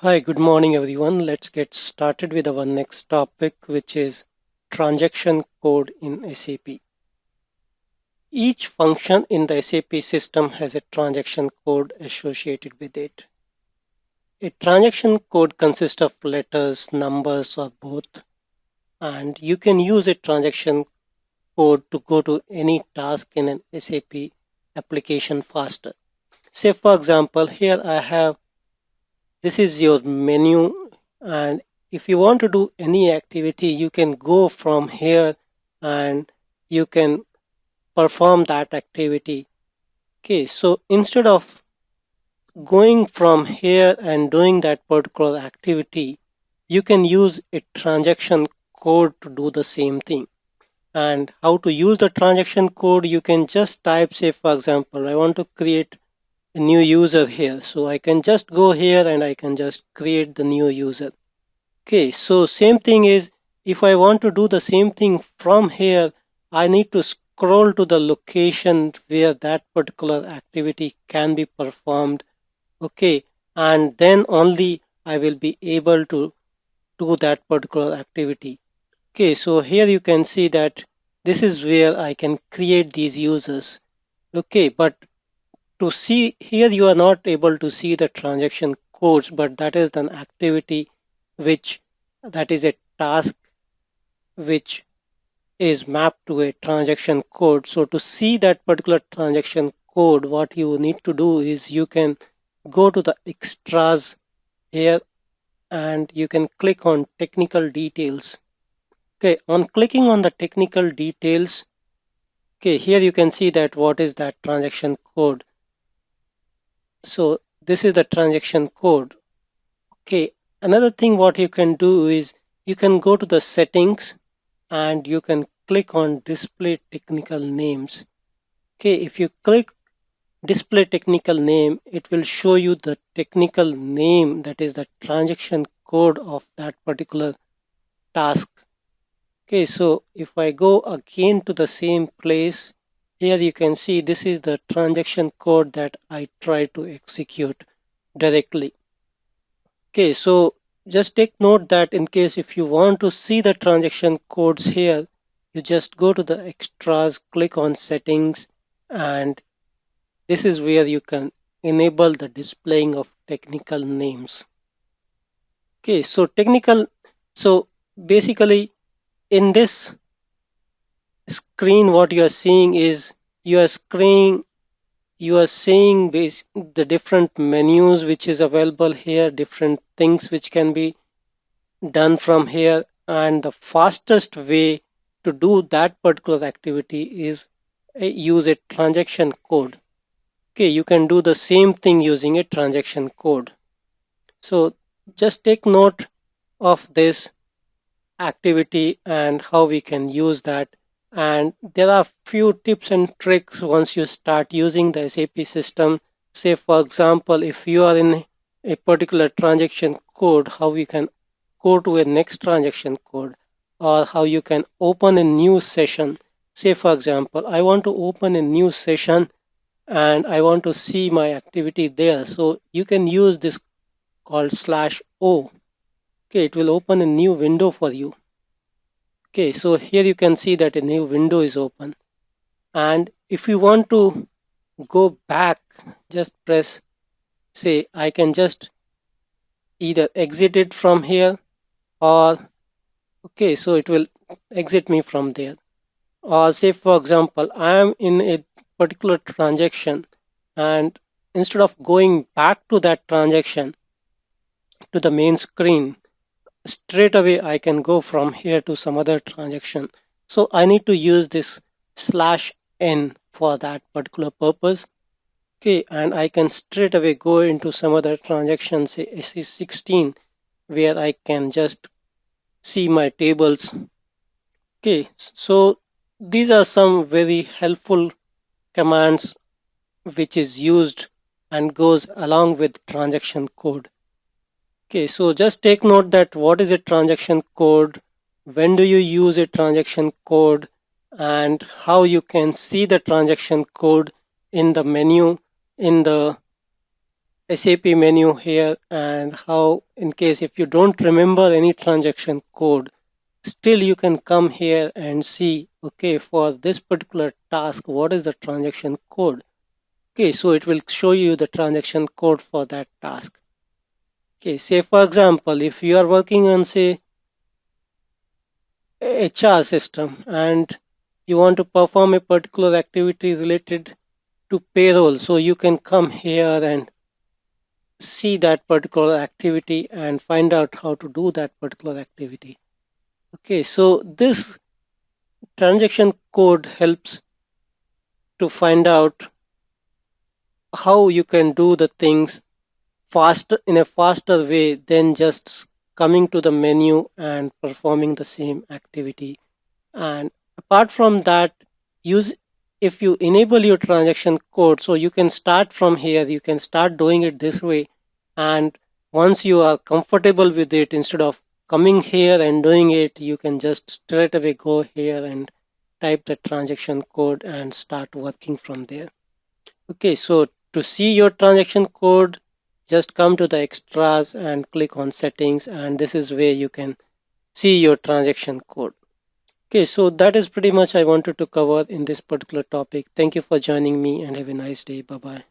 Hi, good morning everyone. Let's get started with our next topic, which is transaction code in SAP. Each function in the SAP system has a transaction code associated with it. A transaction code consists of letters, numbers, or both, and you can use a transaction code to go to any task in an SAP application faster. Say, for example, here I have this is your menu, and if you want to do any activity you can go from here and you can perform that activity. Okay, so instead of going from here and doing that particular activity, you can use a transaction code to do the same thing. And how to use the transaction code, you can just type, say for example, I want to create a new user here, so I can just go here and I can just create the new user. Okay, so same thing is, if I want to do the same thing from here, I need to scroll to the location where that particular activity can be performed. Okay, and then only I will be able to do that particular activity. Okay, so here you can see that this is where I can create these users. Okay, but to see here you are not able to see the transaction codes, but that is an activity which that is a task which is mapped to a transaction code. So to see that particular transaction code, what you need to do is you can go to the extras here and you can click on technical details. Okay, on clicking on the technical details, okay, here you can see that what is that transaction code. So this is the transaction code. Okay, another thing what you can do is you can go to the settings and you can click on display technical names. Okay, if you click display technical name, it will show you the technical name, that is the transaction code of that particular task. Okay, so if I go again to the same place, here you can see this is the transaction code that I try to execute directly. Okay, so just take note that in case if you want to see the transaction codes here, you just go to the extras, click on settings, and this is where you can enable the displaying of technical names. Okay, so basically in this screen what you are seeing is you are screen you are seeing the different menus which is available here, different things which can be done from here, and the fastest way to do that particular activity is use a transaction code. Okay, you can do the same thing using a transaction code. So just take note of this activity and how we can use that. And there are few tips and tricks once you start using the SAP system. Say for example, if you are in a particular transaction code, how you can go to a next transaction code, or how you can open a new session. Say for example, I want to open a new session and I want to see my activity there. So you can use this called /o. Okay, it will open a new window for you. Okay, so here you can see that a new window is open. And if you want to go back, just press, say, I can just either exit it from here, or okay, so it will exit me from there. Or say for example, I am in a particular transaction, and instead of going back to that transaction to the main screen, straight away I can go from here to some other transaction. So I need to use this /n for that particular purpose. Okay, and I can straight away go into some other transaction, say SC16, where I can just see my tables. Okay, so these are some very helpful commands which is used and goes along with transaction code. Okay, so just take note that what is a transaction code, when do you use a transaction code, and how you can see the transaction code in the menu in the SAP menu here, and how in case if you don't remember any transaction code, still you can come here and see, okay, for this particular task, what is the transaction code? Okay, so it will show you the transaction code for that task. Okay, say for example, if you are working on say HR system and you want to perform a particular activity related to payroll, so you can come here and see that particular activity and find out how to do that particular activity. Okay, so this transaction code helps to find out how you can do the things faster in a faster way than just coming to the menu and performing the same activity. And apart from that, use if you enable your transaction code, so you can start from here, you can start doing it this way, and once you are comfortable with it, instead of coming here and doing it, you can just straight away go here and type the transaction code and start working from there. Okay, so to see your transaction code, just come to the extras and click on settings, and this is where you can see your transaction code. Okay, so that is pretty much I wanted to cover in this particular topic. Thank you for joining me and have a nice day. Bye bye.